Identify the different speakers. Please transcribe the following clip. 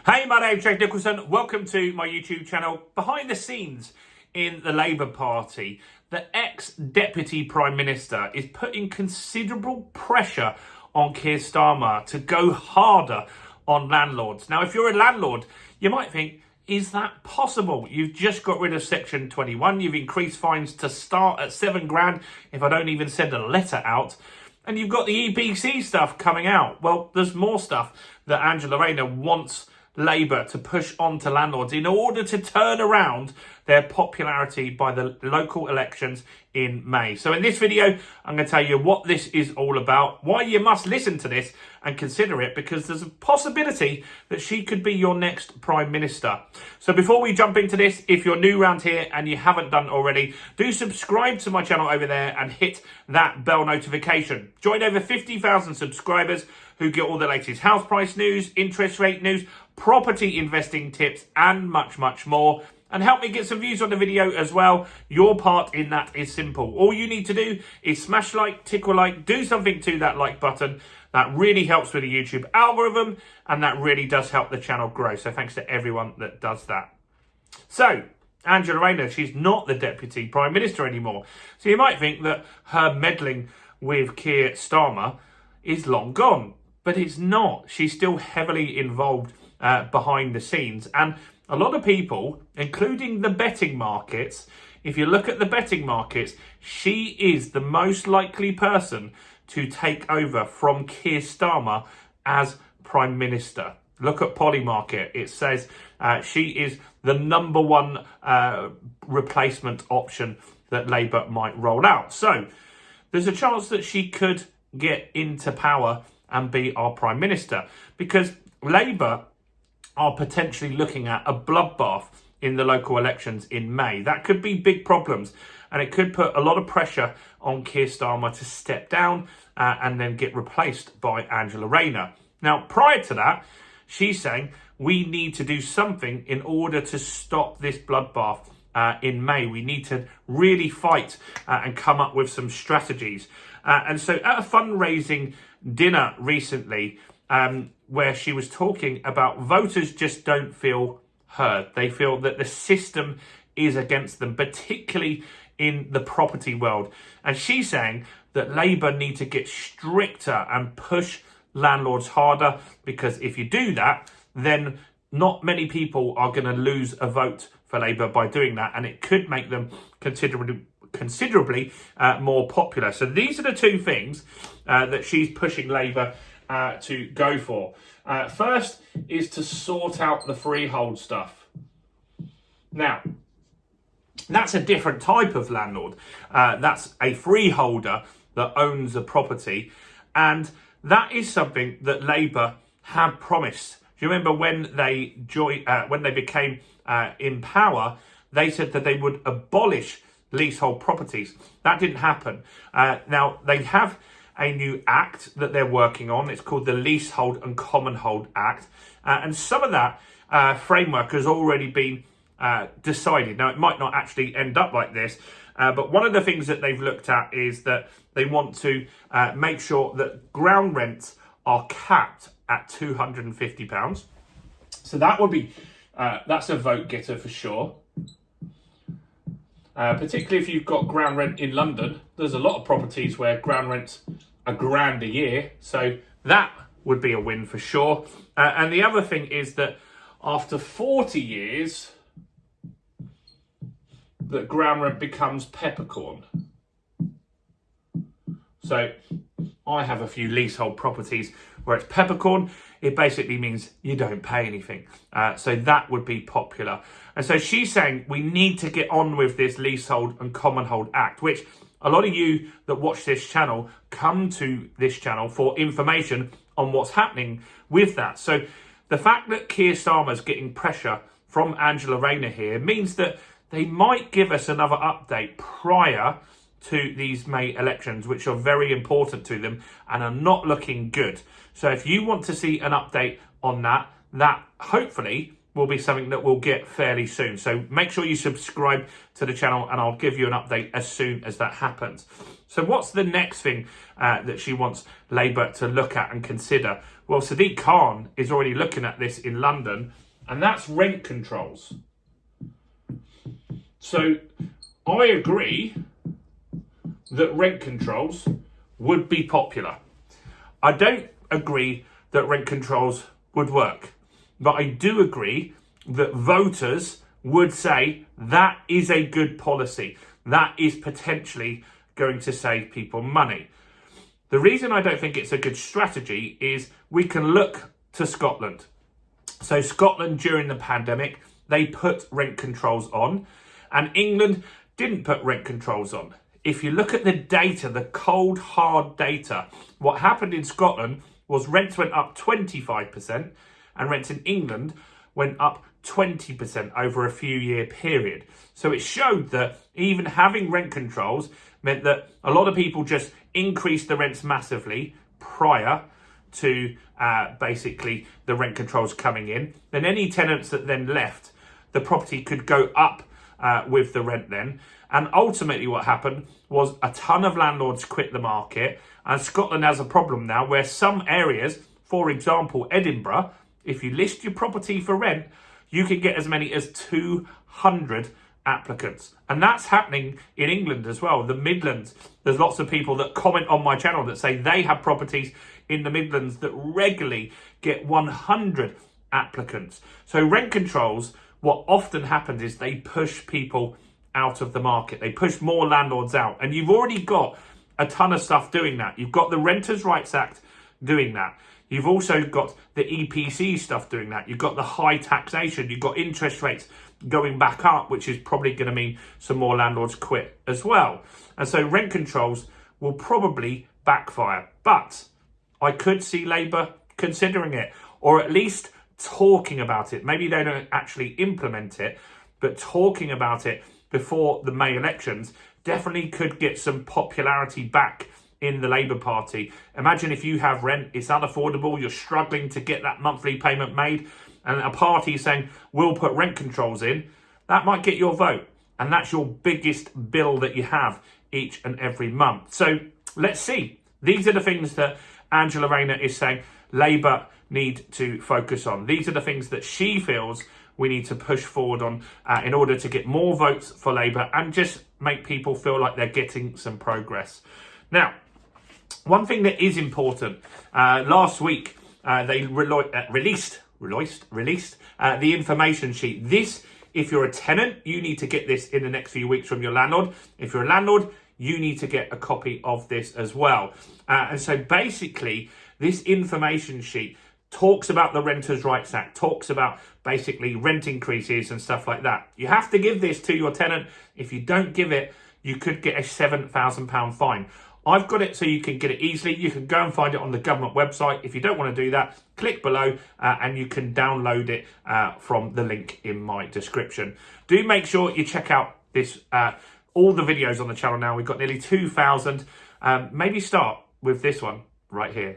Speaker 1: Hey, my name's Jake Nicholson. Welcome to my YouTube channel. Behind the scenes in the Labour Party, the ex-Deputy Prime Minister is putting considerable pressure on Keir Starmer to go harder on landlords. Now, if you're a landlord, you might think, is that possible? You've just got rid of Section 21. You've increased fines to start at £7,000 if I don't even send a letter out. And you've got the EPC stuff coming out. Well, there's more stuff that Angela Rayner wants Labour to push on to landlords in order to turn around their popularity by the local elections in May. So in this video, I'm going to tell you what this is all about, why you must listen to this and consider it, because there's a possibility that she could be your next Prime Minister. So before we jump into this, if you're new around here and you haven't done already, do subscribe to my channel over there and hit that bell notification. Join over 50,000 subscribers who get all the latest house price news, interest rate news, property investing tips, and much, much more. And help me get some views on the video as well. Your part in that is simple. All you need to do is smash like, tickle like, do something to that like button. That really helps with the YouTube algorithm, and that really does help the channel grow. So thanks to everyone that does that. So, Angela Rayner, she's not the Deputy Prime Minister anymore. So you might think that her meddling with Keir Starmer is long gone, but it's not. She's still heavily involved behind the scenes. And a lot of people, including the betting markets, if you look at the betting markets, she is the most likely person to take over from Keir Starmer as Prime Minister. Look at Polymarket. It says she is the number one replacement option that Labour might roll out. So there's a chance that she could get into power and be our Prime Minister, because Labour are potentially looking at a bloodbath in the local elections in May. That could be big problems, and it could put a lot of pressure on Keir Starmer to step down and then get replaced by Angela Rayner. Now, prior to that, she's saying we need to do something in order to stop this bloodbath in May. We need to really fight and come up with some strategies. And so at a fundraising dinner recently, where she was talking about voters just don't feel heard. They feel that the system is against them, particularly in the property world. And she's saying that Labour need to get stricter and push landlords harder, because if you do that, then not many people are going to lose a vote for Labour by doing that, and it could make them considerably more popular. So these are the two things that she's pushing Labour to go for. First is to sort out the freehold stuff. Now, that's a different type of landlord. That's a freeholder that owns a property, and that is something that Labour had promised. Do you remember when they became in power? They said that they would abolish leasehold properties. That didn't happen. Now they have a new act that they're working on. It's called the Leasehold and Commonhold Act, and some of that framework has already been decided. Now, it might not actually end up like this, but one of the things that they've looked at is that they want to make sure that ground rents are capped at £250. So that would be that's a vote getter for sure. Particularly if you've got ground rent in London. There's a lot of properties where ground rent's £1,000 a year. So that would be a win for sure. And the other thing is that after 40 years, that ground rent becomes peppercorn. So I have a few leasehold properties where it's peppercorn. It basically means you don't pay anything. So that would be popular. And so she's saying we need to get on with this Leasehold and Commonhold Act, which a lot of you that watch this channel come to this channel for information on what's happening with that. So the fact that Keir Starmer's getting pressure from Angela Rayner here means that they might give us another update prior to these May elections, which are very important to them and are not looking good. So if you want to see an update on that, that hopefully will be something that we'll get fairly soon. So make sure you subscribe to the channel and I'll give you an update as soon as that happens. So what's the next thing that she wants Labour to look at and consider? Well, Sadiq Khan is already looking at this in London, and that's rent controls. So I agree that rent controls would be popular. I don't agree that rent controls would work, but I do agree that voters would say that is a good policy. That is potentially going to save people money. The reason I don't think it's a good strategy is we can look to Scotland. So Scotland during the pandemic, they put rent controls on, and England didn't put rent controls on. If you look at the data, the cold, hard data, what happened in Scotland was rents went up 25% and rents in England went up 20% over a few year period. So it showed that even having rent controls meant that a lot of people just increased the rents massively prior to basically the rent controls coming in. Then any tenants that then left, the property could go up with the rent then. And ultimately what happened was a ton of landlords quit the market, and Scotland has a problem now where some areas, for example Edinburgh, if you list your property for rent, you can get as many as 200 applicants. And that's happening in England as well. The Midlands, there's lots of people that comment on my channel that say they have properties in the Midlands that regularly get 100 applicants. So rent controls, what often happens is they push people out of the market. They push more landlords out. And you've already got a ton of stuff doing that. You've got the Renters' Rights Act doing that. You've also got the EPC stuff doing that. You've got the high taxation. You've got interest rates going back up, which is probably going to mean some more landlords quit as well. And so rent controls will probably backfire. But I could see Labour considering it, or at least talking about it. Maybe they don't actually implement it, but talking about it before the May elections definitely could get some popularity back in the Labour Party. Imagine if you have rent, it's unaffordable, you're struggling to get that monthly payment made, and a party is saying, we'll put rent controls in, that might get your vote. And that's your biggest bill that you have each and every month. So let's see. These are the things that Angela Rayner is saying Labour need to focus on. These are the things that she feels we need to push forward on in order to get more votes for Labour and just make people feel like they're getting some progress. Now, one thing that is important, last week they released the information sheet. This, if you're a tenant, you need to get this in the next few weeks from your landlord. If you're a landlord, you need to get a copy of this as well. And so basically, this information sheet talks about the Renters' Rights Act, talks about basically rent increases and stuff like that. You have to give this to your tenant. If you don't give it, you could get a £7,000 fine. I've got it so you can get it easily. You can go and find it on the government website. If you don't want to do that, click below and you can download it from the link in my description. Do make sure you check out this all the videos on the channel now. We've got nearly 2,000. Maybe start with this one right here.